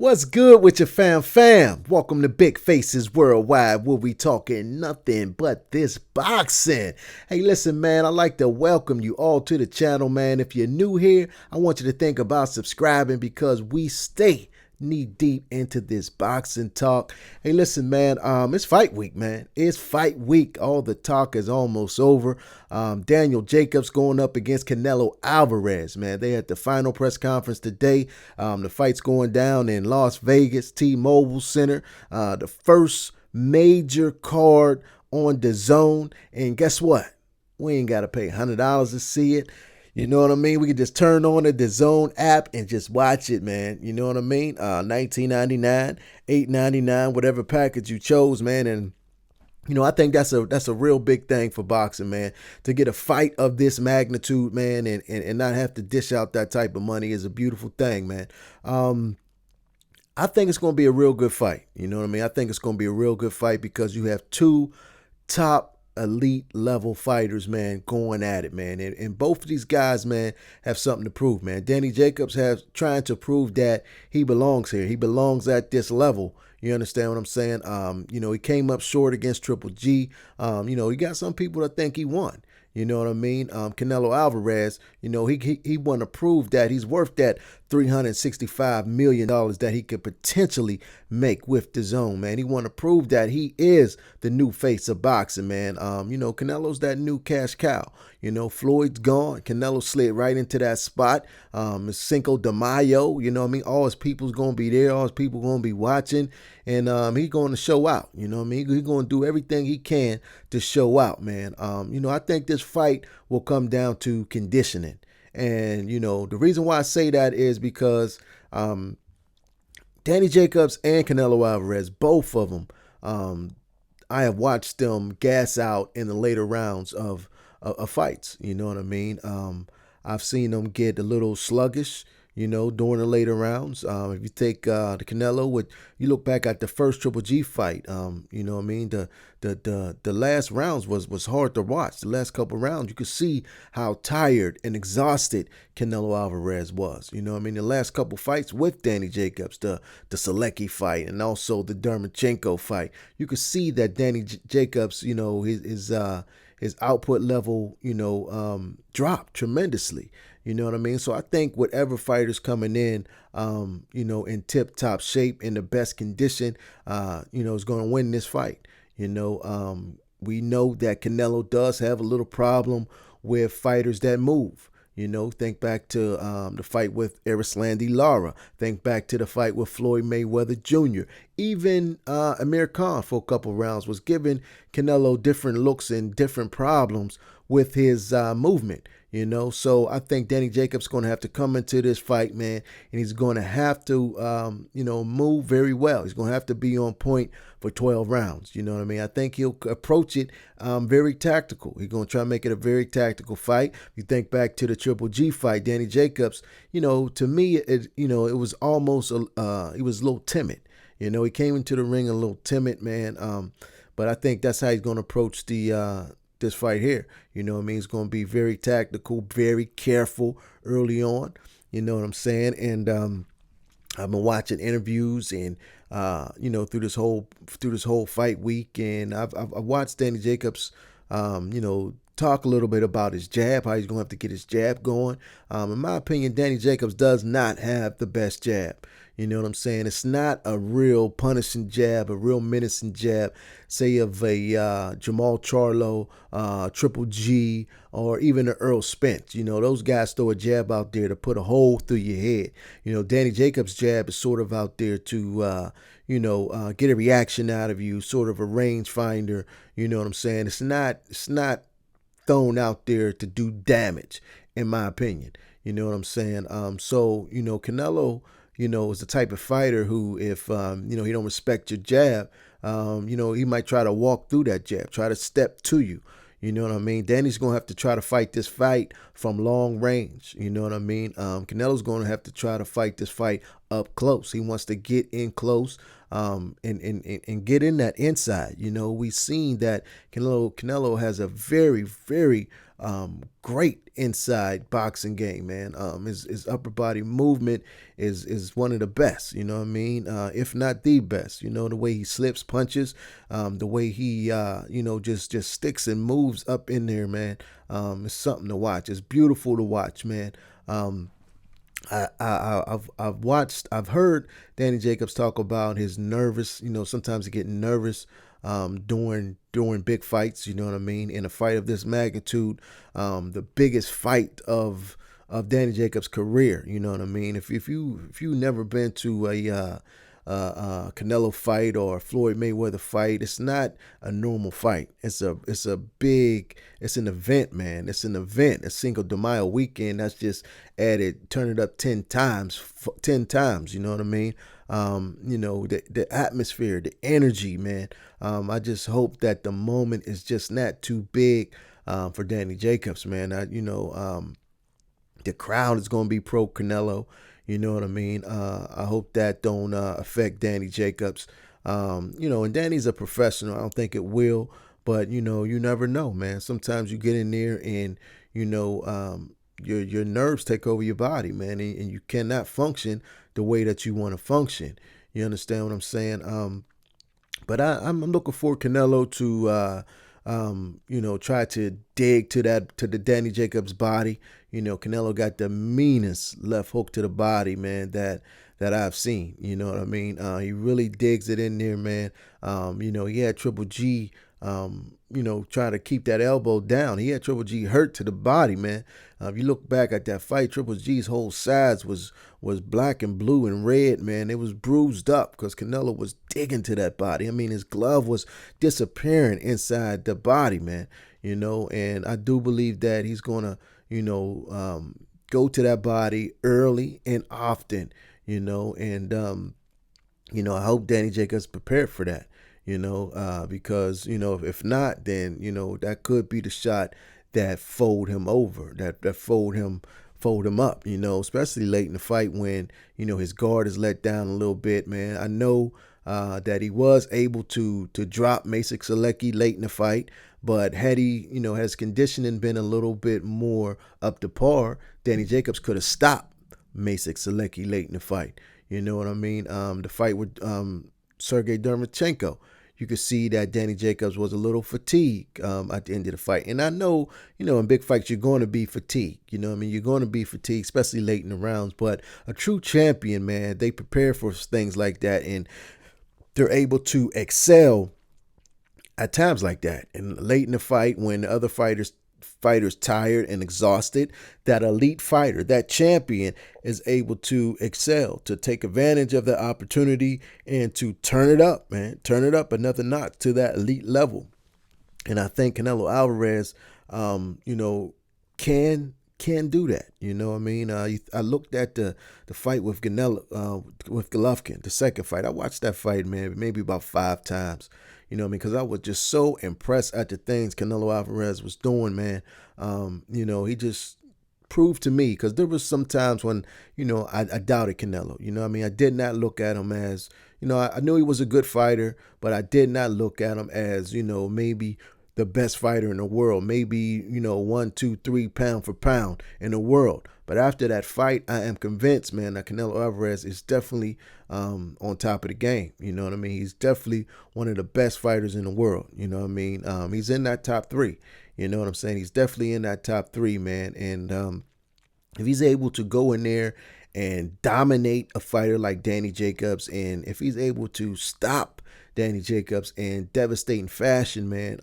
What's good with your fam? Welcome to Big Faces Worldwide, where we talking nothing but this boxing. Hey, listen, man, I'd like to welcome you all to the channel, man. If you're new here, I want you to think about subscribing because we stay knee deep into this boxing talk. Hey, listen, man, it's fight week, man. It's fight week. All the talk is almost over. Daniel Jacobs going up against Canelo Alvarez, man. They had the final press conference today. The fight's going down in Las Vegas, T-Mobile Center. The first major card on the zone. And guess what? We ain't got to pay $100 to see it. You know what I mean? We can just turn on the DAZN app and just watch it, man. You know what I mean? $19.99, $8.99, whatever package you chose, man. And you know, I think that's a real big thing for boxing, man. To get a fight of this magnitude, man, and not have to dish out that type of money is a beautiful thing, man. I think it's going to be a real good fight. You know what I mean? I think it's going to be a real good fight because you have two top elite level fighters, man, going at it, man. And both of these guys, man, have something to prove, man. Danny Jacobs has trying to prove that he belongs here. He belongs at this level. You understand what I'm saying? You know, he came up short against Triple G. You know, he got some people that think he won. You know what I mean? Canelo Alvarez, you know, he want to prove that he's worth that $365 million that he could potentially make with DAZN, man. He want to prove that he is the new face of boxing, man. You know, Canelo's that new cash cow. You know, Floyd's gone. Canelo slid right into that spot. It's Cinco de Mayo, you know what I mean? All his people's going to be there. All his people going to be watching. And he's going to show out, you know what I mean? He's going to do everything he can to show out, man. You know, I think this fight will come down to conditioning. And, you know, the reason why I say that is because Danny Jacobs and Canelo Alvarez, both of them, I have watched them gas out in the later rounds of fights. You know what I mean? I've seen them get a little sluggish, you know, during the later rounds. If you take the Canelo, you look back at the first Triple G fight, you know what I mean? The last rounds was hard to watch. The last couple rounds, you could see how tired and exhausted Canelo Alvarez was. You know what I mean? The last couple fights with Danny Jacobs, the Selecki fight and also the Dermachenko fight, you could see that Danny Jacobs, you know, his output level, you know, dropped tremendously. You know what I mean? So I think whatever fighter's coming in, you know, in tip-top shape, in the best condition, you know, is going to win this fight. You know, we know that Canelo does have a little problem with fighters that move. You know, think back to the fight with Erislandy Lara. Think back to the fight with Floyd Mayweather Jr. Even Amir Khan for a couple rounds was giving Canelo different looks and different problems with his movement. You know, so I think Danny Jacobs going to have to come into this fight, man, and he's going to have to, you know, move very well. He's going to have to be on point for 12 rounds. You know what I mean? I think he'll approach it very tactical. He's going to try to make it a very tactical fight. If you think back to the Triple G fight, Danny Jacobs, you know, to me, you know, it was almost, he was a little timid. You know, he came into the ring a little timid, man. But I think that's how he's going to approach this fight here. You know what I mean? It's going to be very tactical, very careful early on. You know what I'm saying? And I've been watching interviews and you know, through this whole fight week, and I've watched Danny Jacobs you know, talk a little bit about his jab, how he's going to have to get his jab going. In my opinion, Danny Jacobs does not have the best jab. You know what I'm saying? It's not a real punishing jab, a real menacing jab, say of a Jamal Charlo, Triple G, or even an Earl Spence. You know, those guys throw a jab out there to put a hole through your head. You know, Danny Jacobs' jab is sort of out there to, you know, get a reaction out of you, sort of a range finder. You know what I'm saying? It's not thrown out there to do damage, in my opinion. You know what I'm saying? So, you know, Canelo, you know, is the type of fighter who, if, you know, he don't respect your jab, you know, he might try to walk through that jab, try to step to you. You know what I mean? Danny's going to have to try to fight this fight from long range. You know what I mean? Canelo's going to have to try to fight this fight up close. He wants to get in close, and get in that inside. We've seen that Canelo has a very, very great inside boxing game, man. His upper body movement is one of the best. You know what I mean? If not the best. The way he slips punches, the way he just sticks and moves up in there, man. It's something to watch. It's beautiful to watch, man. I've heard Danny Jacobs talk about his nervous. Sometimes he getting nervous during big fights. You know what I mean? In a fight of this magnitude, the biggest fight of Danny Jacobs' career. You know what I mean? If you never been to Canelo fight or Floyd Mayweather fight, it's not a normal fight. It's an event, man. It's an event. A Cinco de Mayo weekend that's just added, turn it up 10 times. You know what I mean? The atmosphere, the energy, man. I just hope that the moment is just not too big for Danny Jacobs, man. The crowd is going to be pro Canelo. You know what I mean? I hope that don't affect Danny Jacobs. And Danny's a professional. I don't think it will, but you never know, man. Sometimes you get in there and your nerves take over your body, man, and you cannot function the way that you want to function. You understand what I'm saying? But I'm looking for Canelo to try to dig to the Danny Jacobs body. Canelo got the meanest left hook to the body, man, that I've seen. You know what I mean? He really digs it in there, man. He had Triple G, trying to keep that elbow down. He had Triple G hurt to the body, man. If you look back at that fight, Triple G's whole sides was black and blue and red, man. It was bruised up because Canelo was digging to that body. I mean, his glove was disappearing inside the body, man. And I do believe that he's going to, go to that body early and often, and, I hope Danny Jacobs prepared for that, because, if not, then, that could be the shot that fold him over, that fold him up, especially late in the fight when, his guard is let down a little bit, man. I know that he was able to drop Maciej Sulecki late in the fight, but had he, his conditioning been a little bit more up to par, Danny Jacobs could have stopped Maciej Sulecki late in the fight. You know what I mean? The fight with Sergey Derevyanchenko, you could see that Danny Jacobs was a little fatigued at the end of the fight. And I know, in big fights, you're going to be fatigued. You know what I mean? You're going to be fatigued, especially late in the rounds. But a true champion, man, they prepare for things like that. And they're able to excel at times like that. And late in the fight, when the other fighters tired and exhausted, that elite fighter, that champion, is able to excel, to take advantage of the opportunity and to turn it up, man. Turn it up another notch to that elite level. And I think Canelo Alvarez, can do that. You know what I mean? I looked at the fight with with Golovkin, the second fight. I watched that fight, man, maybe about 5 times. You know what I mean? Because I was just so impressed at the things Canelo Alvarez was doing, man. He just proved to me, because there was some times when, I doubted Canelo. You know what I mean? I did not look at him as, I knew he was a good fighter, but I did not look at him as, maybe the best fighter in the world, maybe, 1, 2, 3 pound for pound in the world. But after that fight, I am convinced, man, that Canelo Alvarez is definitely on top of the game. You know what I mean? He's definitely one of the best fighters in the world. You know what I mean? He's in that top 3. You know what I'm saying? He's definitely in that top 3, man. And if he's able to go in there and dominate a fighter like Danny Jacobs, and if he's able to stop Danny Jacobs in devastating fashion, man,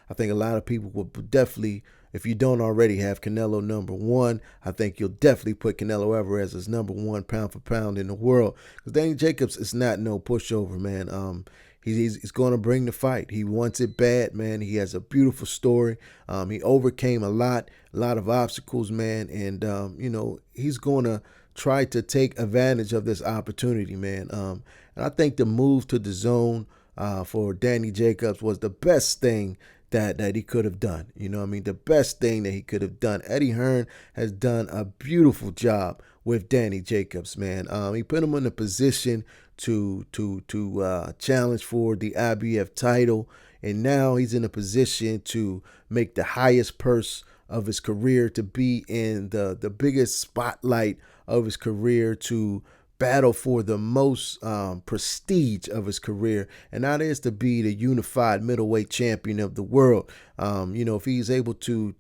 I think a lot of people will definitely, if you don't already have Canelo number 1, I think you'll definitely put Canelo Alvarez as number 1 pound for pound in the world. Because Danny Jacobs is not no pushover, man. He's going to bring the fight. He wants it bad, man. He has a beautiful story. He overcame a lot of obstacles, man. And, he's going to try to take advantage of this opportunity, man. And I think the move to the zone for Danny Jacobs was the best thing that he could have done. You know what I mean? The best thing that he could have done. Eddie Hearn has done a beautiful job with Danny Jacobs, man. He put him in a position to challenge for the IBF title, and now he's in a position to make the highest purse of his career, to be in the biggest spotlight of his career, to battle for the most prestige of his career, and that is to be the unified middleweight champion of the world. If he's able to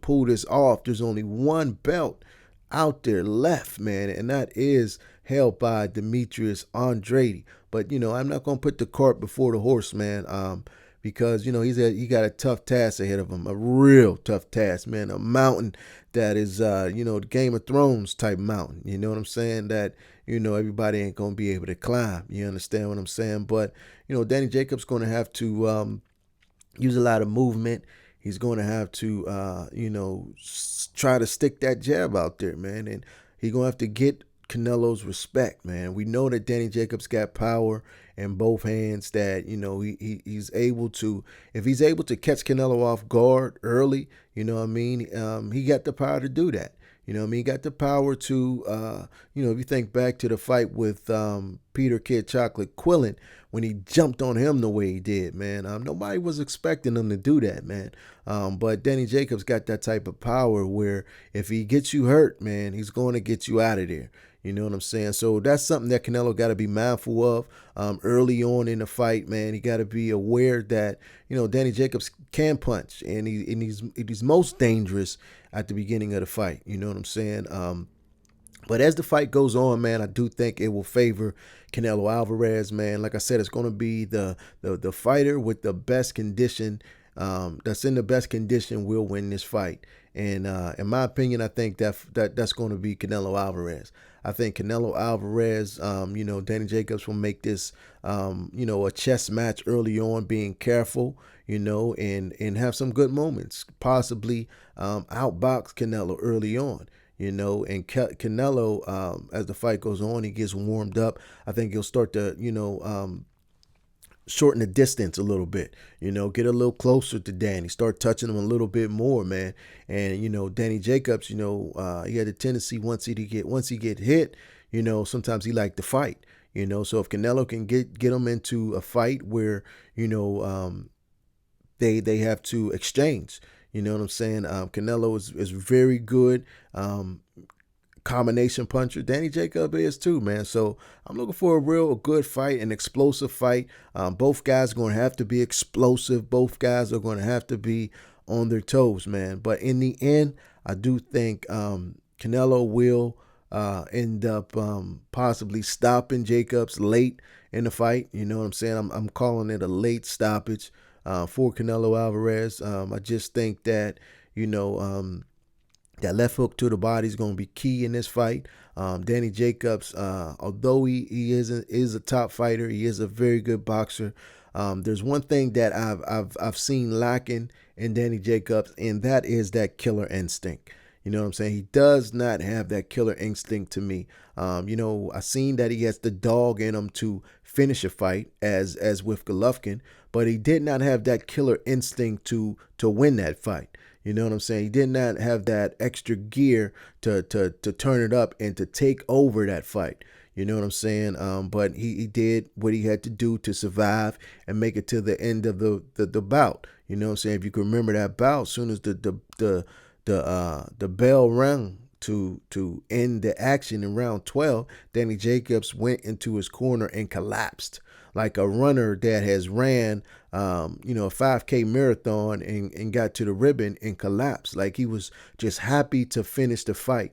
pull this off, there's only one belt out there left, man, and that is held by Demetrius Andrade. But I'm not gonna put the cart before the horse, man. Because he got a tough task ahead of him, a real tough task, man. A mountain that is, the Game of Thrones type mountain. You know what I'm saying? That everybody ain't gonna be able to climb. You understand what I'm saying? But Danny Jacobs gonna have to use a lot of movement. He's going to have to, try to stick that jab out there, man. And he's going to have to get Canelo's respect, man. We know that Danny Jacobs got power in both hands, that, he's able to, if he's able to catch Canelo off guard early, he got the power to do that. He got the power to, if you think back to the fight with Peter Kid Chocolate Quillen, when he jumped on him the way he did, man. Nobody was expecting him to do that, man. But Danny Jacobs got that type of power where if he gets you hurt, man, he's going to get you out of there. You know what I'm saying? So that's something that Canelo got to be mindful of early on in the fight, man. He got to be aware that, Danny Jacobs can punch, and he's most dangerous at the beginning of the fight. You know what I'm saying? But as the fight goes on, man, I do think it will favor Canelo Alvarez, man. Like I said, it's going to be the fighter with the best condition, that's in the best condition, will win this fight. And in my opinion, I think that's going to be Canelo Alvarez. I think Canelo Alvarez, Danny Jacobs will make this, a chess match early on, being careful, and have some good moments, possibly outbox Canelo early on. And Canelo, as the fight goes on, he gets warmed up. I think he'll start to, shorten the distance a little bit, get a little closer to Danny, start touching him a little bit more, man. And, Danny Jacobs, he had a tendency once he get hit, sometimes he liked to fight, so if Canelo can get him into a fight where, they have to exchange. You know what I'm saying? Canelo is very good combination puncher. Danny Jacobs is too, man. So I'm looking for a good fight, an explosive fight. Both guys are going to have to be explosive. Both guys are going to have to be on their toes, man. But in the end, I do think Canelo will end up possibly stopping Jacobs late in the fight. You know what I'm saying? I'm calling it a late stoppage for Canelo Alvarez. I just think that, that left hook to the body is going to be key in this fight. Danny Jacobs, although he is a top fighter, he is a very good boxer. There's one thing that I've seen lacking in Danny Jacobs, and that is that killer instinct. You know what I'm saying? He does not have that killer instinct to me. I seen that he has the dog in him to finish a fight, as with Golovkin, but he did not have that killer instinct to win that fight. You know what I'm saying? He did not have that extra gear to turn it up and to take over that fight. You know what I'm saying? But he did what he had to do to survive and make it to the end of the bout. You know what I'm saying? If you can remember that bout, as soon as the bell rang to end the action in round 12, Danny Jacobs went into his corner and collapsed like a runner that has ran a 5K marathon and got to the ribbon and collapsed. Like he was just happy to finish the fight.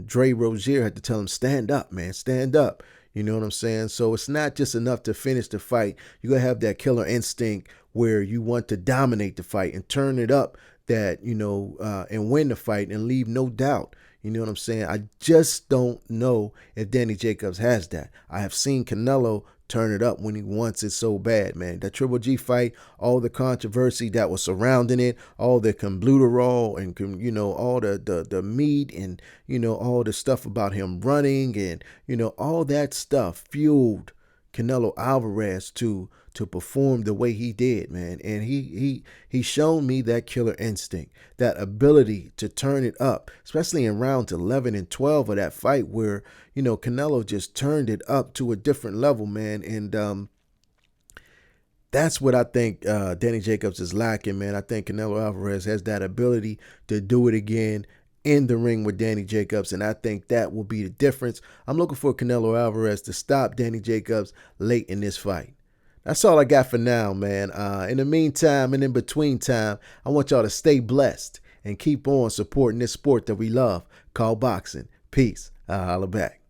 Dre Rozier had to tell him, stand up, man, stand up. You know what I'm saying? So it's not just enough to finish the fight. You got to have that killer instinct where you want to dominate the fight and turn it up, that, and win the fight and leave no doubt. You know what I'm saying? I just don't know if Danny Jacobs has that. I have seen Canelo turn it up when he wants it so bad, man. That Triple G fight, all the controversy that was surrounding it, all the clenbuterol and, all the meat and, all the stuff about him running and, all that stuff fueled Canelo Alvarez to to perform the way he did, man. And he shown me that killer instinct, that ability to turn it up, especially in rounds 11 and 12 of that fight where, Canelo just turned it up to a different level, man. And that's what I think Danny Jacobs is lacking, man. I think Canelo Alvarez has that ability to do it again in the ring with Danny Jacobs, and I think that will be the difference. I'm looking for Canelo Alvarez to stop Danny Jacobs late in this fight. That's all I got for now, man. In the meantime and in between time, I want y'all to stay blessed and keep on supporting this sport that we love called boxing. Peace. I'll holla back.